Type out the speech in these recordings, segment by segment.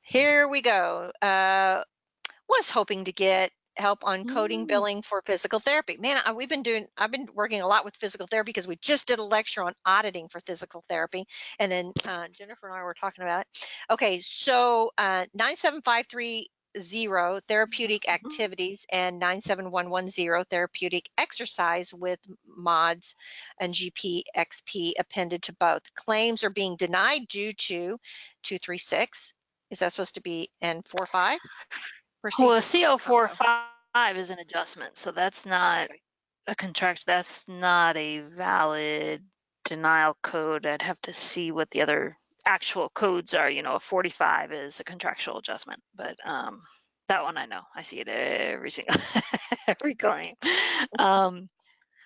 Here we go. Was hoping to get help on coding billing for physical therapy. Man, I've been working a lot with physical therapy because we just did a lecture on auditing for physical therapy. And then Jennifer and I were talking about it. Okay, so 97530 Therapeutic Activities and 97110 Therapeutic Exercise with mods and GPXP appended to both. Claims are being denied due to 236. Is that supposed to be N45? Well, a CO45 is an adjustment, so that's not a contract. That's not a valid denial code. I'd have to see what the other actual codes are. You know, a 45 is a contractual adjustment, but that one I know. I see it every single every claim.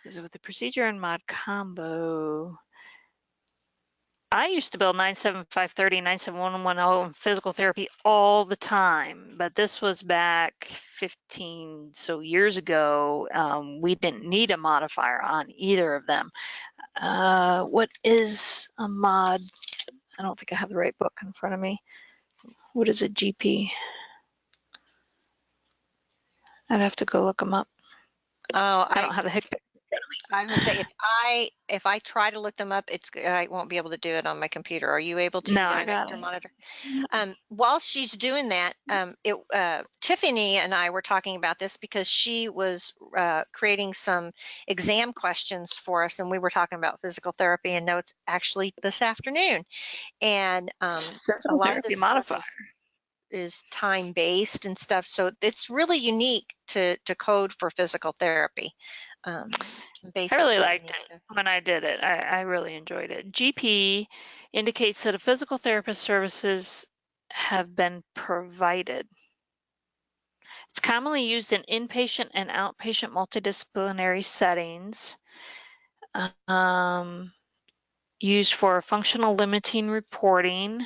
Is it with the procedure and mod combo? I used to bill 97530, 97110 in physical therapy all the time, but this was back 15 so years ago. We didn't need a modifier on either of them. What is a mod? I don't think I have the right book in front of me. What is a GP? I'd have to go look them up. Oh, I don't have the HIC. I'm gonna say if I try to look them up, I won't be able to do it on my computer. Are you able to? No, I got it. Monitor. While she's doing that, Tiffany and I were talking about this because she was creating some exam questions for us, and we were talking about physical therapy and notes actually this afternoon. And a lot of this modifier is time-based and stuff, so it's really unique to code for physical therapy. I really liked it when I did it. I really enjoyed it. GP indicates that a physical therapist services have been provided. It's commonly used in inpatient and outpatient multidisciplinary settings, used for functional limiting reporting.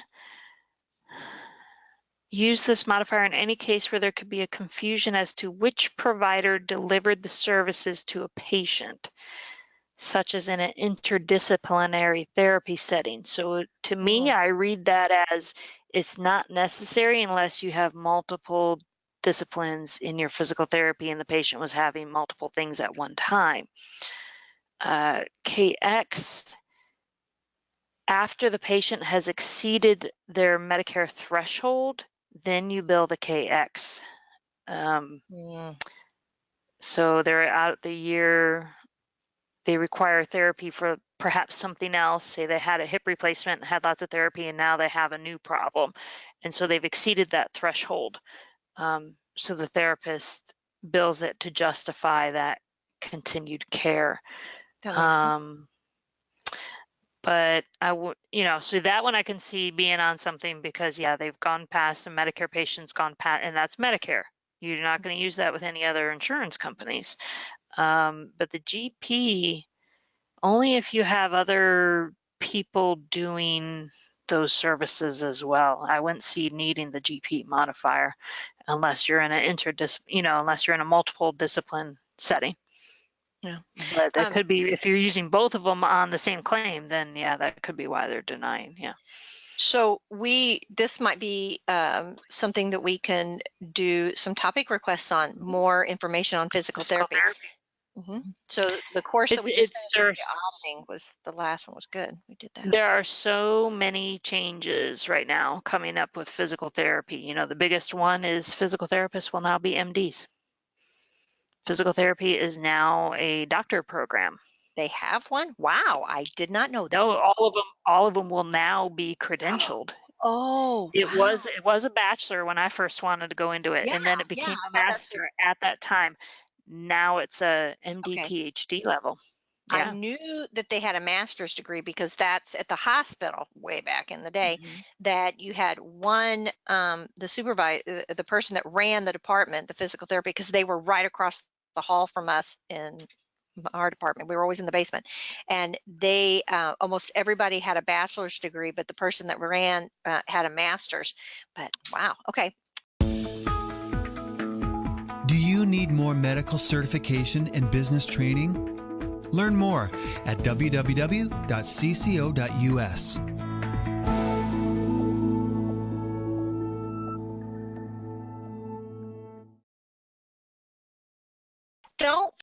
Use this modifier in any case where there could be a confusion as to which provider delivered the services to a patient, such as in an interdisciplinary therapy setting. So to me, I read that as it's not necessary unless you have multiple disciplines in your physical therapy and the patient was having multiple things at one time. KX, after the patient has exceeded their Medicare threshold, then you bill the KX. So they're out the year, they require therapy for perhaps something else. Say they had a hip replacement and had lots of therapy and now they have a new problem. And so they've exceeded that threshold. So the therapist bills it to justify that continued care. But I would, so that one I can see being on something because, they've gone past the Medicare patient's gone past, and that's Medicare. You're not going to use that with any other insurance companies. But the GP, only if you have other people doing those services as well. I wouldn't see needing the GP modifier unless you're in an unless you're in a multiple discipline setting. Yeah, but that could be, if you're using both of them on the same claim, then that could be why they're denying. So this might be something that we can do some topic requests on, more information on physical therapy. So the course that we just finished, auditing, the last one was good. We did that. There are so many changes right now coming up with physical therapy. The biggest one is physical therapists will now be MDs. Physical therapy is now a doctor program. They have one? Wow, I did not know that. No, all of them will now be credentialed. It was a bachelor when I first wanted to go into it, and then it became a master at that time. Now it's a MD PhD level. I knew that they had a master's degree because that's at the hospital way back in the day, that you had one, the supervisor, the person that ran the department, the physical therapy, because they were right across the hall from us in our department. We were always in the basement, and they almost everybody had a bachelor's degree, but the person that ran had a master's. But wow, okay. Do you need more medical certification and business training? Learn more at www.cco.us. don't